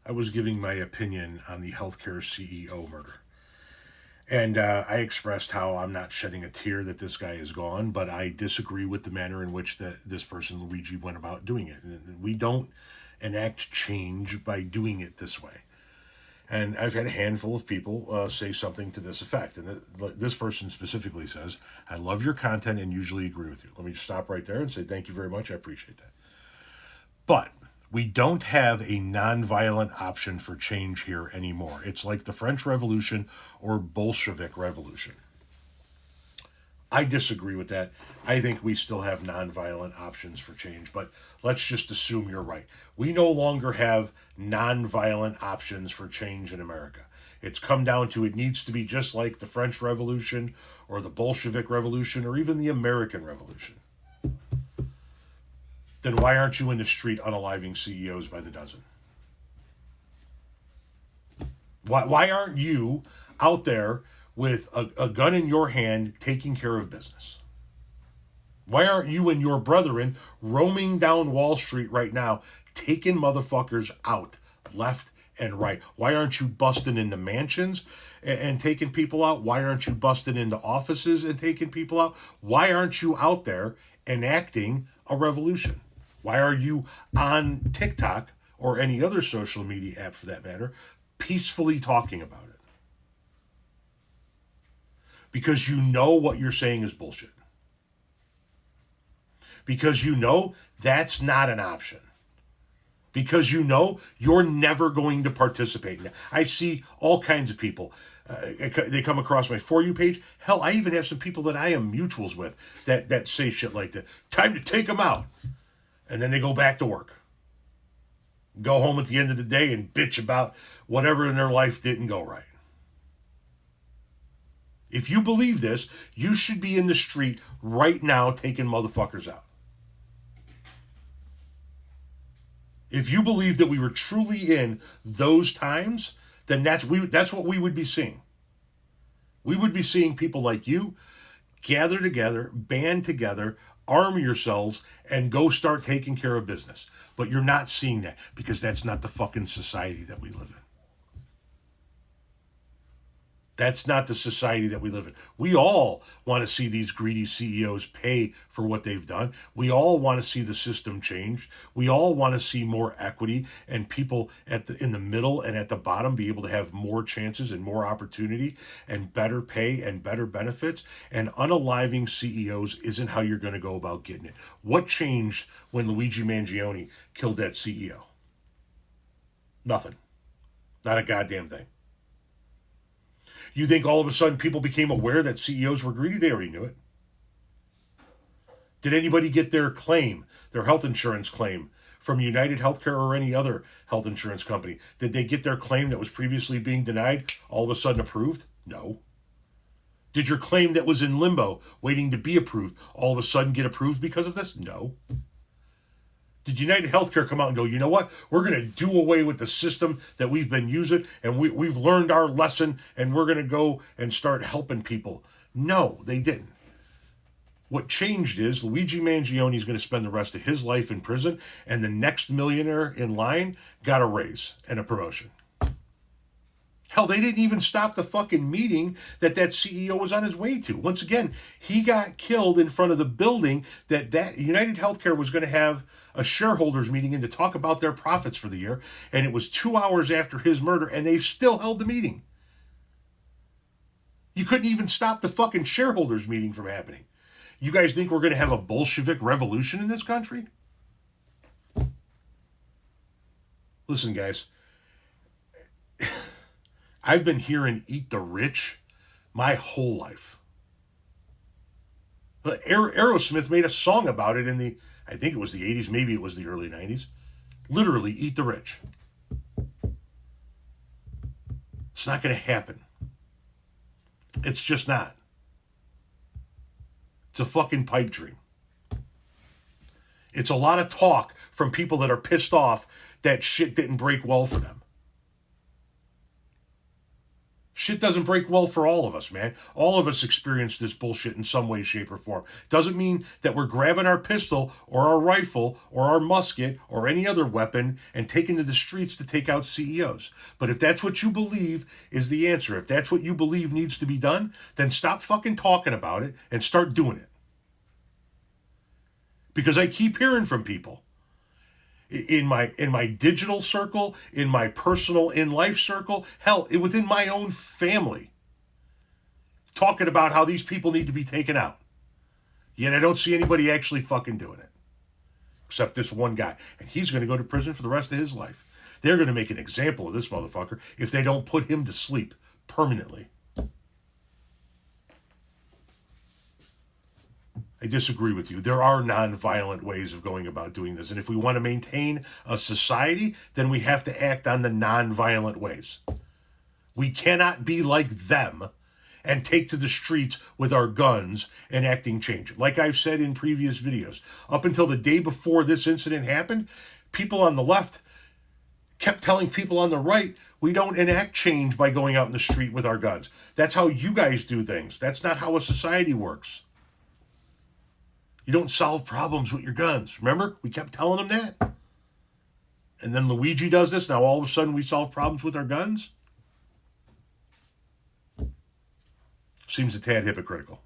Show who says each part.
Speaker 1: I was giving my opinion on the healthcare CEO murder. And I expressed how I'm not shedding a tear that this guy is gone, but I disagree with the manner in which this person, Luigi, went about doing it. We don't enact change by doing it this way. And I've had a handful of people say something to this effect. And this person specifically says, I love your content and usually agree with you. Let me just stop right there and say thank you very much. I appreciate that. But we don't have a nonviolent option for change here anymore. It's like the French Revolution or Bolshevik Revolution. I disagree with that. I think we still have nonviolent options for change, but let's just assume you're right. We no longer have nonviolent options for change in America. It's come down to it needs to be just like the French Revolution or the Bolshevik Revolution or even the American Revolution. Then why aren't you in the street unaliving CEOs by the dozen? Why aren't you out there with a gun in your hand taking care of business? Why aren't you and your brethren roaming down Wall Street right now, taking motherfuckers out left and right? Why aren't you busting into mansions and taking people out? Why aren't you busting into offices and taking people out? Why aren't you out there enacting a revolution? Why are you on TikTok or any other social media app for that matter, peacefully talking about it? Because you know what you're saying is bullshit. Because you know that's not an option. Because you know you're never going to participate in that. I see all kinds of people. They come across my For You page. Hell, I even have some people that I am mutuals with that say shit like that. Time to take them out. And then they go back to work. Go home at the end of the day and bitch about whatever in their life didn't go right. If you believe this, you should be in the street right now taking motherfuckers out. If you believe that we were truly in those times, then that's what we would be seeing. We would be seeing people like you gather together, band together, arm yourselves, and go start taking care of business. But you're not seeing that because that's not the fucking society that we live in. That's not the society that we live in. We all want to see these greedy CEOs pay for what they've done. We all want to see the system changed. We all want to see more equity and people in the middle and at the bottom be able to have more chances and more opportunity and better pay and better benefits. And unaliving CEOs isn't how you're going to go about getting it. What changed when Luigi Mangione killed that CEO? Nothing. Not a goddamn thing. You think all of a sudden people became aware that CEOs were greedy? They already knew it. Did anybody get their claim, their health insurance claim, from United Healthcare or any other health insurance company? Did they get their claim that was previously being denied all of a sudden approved? No. Did your claim that was in limbo, waiting to be approved, all of a sudden get approved because of this? No. Did United Healthcare come out and go, you know what? We're going to do away with the system that we've been using and we've learned our lesson and we're going to go and start helping people? No, they didn't. What changed is Luigi Mangione is going to spend the rest of his life in prison and the next millionaire in line got a raise and a promotion. Hell, they didn't even stop the fucking meeting that CEO was on his way to. Once again, he got killed in front of the building that United Healthcare was going to have a shareholders meeting in to talk about their profits for the year. And it was 2 hours after his murder, and they still held the meeting. You couldn't even stop the fucking shareholders meeting from happening. You guys think we're going to have a Bolshevik revolution in this country? Listen, guys. I've been hearing eat the rich my whole life. Aerosmith made a song about it in I think it was the 80s, maybe it was the early 90s. Literally, eat the rich. It's not going to happen. It's just not. It's a fucking pipe dream. It's a lot of talk from people that are pissed off that shit didn't break well for them. Shit doesn't break well for all of us, man. All of us experience this bullshit in some way, shape, or form. Doesn't mean that we're grabbing our pistol or our rifle or our musket or any other weapon and taking to the streets to take out CEOs. But if that's what you believe is the answer, if that's what you believe needs to be done, then stop fucking talking about it and start doing it. Because I keep hearing from people in my digital circle, in my personal in-life circle, hell, within my own family, talking about how these people need to be taken out. Yet I don't see anybody actually fucking doing it. Except this one guy. And he's going to go to prison for the rest of his life. They're going to make an example of this motherfucker if they don't put him to sleep permanently. I disagree with you. There are nonviolent ways of going about doing this. And if we want to maintain a society, then we have to act on the nonviolent ways. We cannot be like them and take to the streets with our guns and acting change. Like I've said in previous videos, up until the day before this incident happened, people on the left kept telling people on the right, we don't enact change by going out in the street with our guns. That's how you guys do things. That's not how a society works. You don't solve problems with your guns. Remember? We kept telling them that. And then Luigi does this. Now all of a sudden we solve problems with our guns? Seems a tad hypocritical.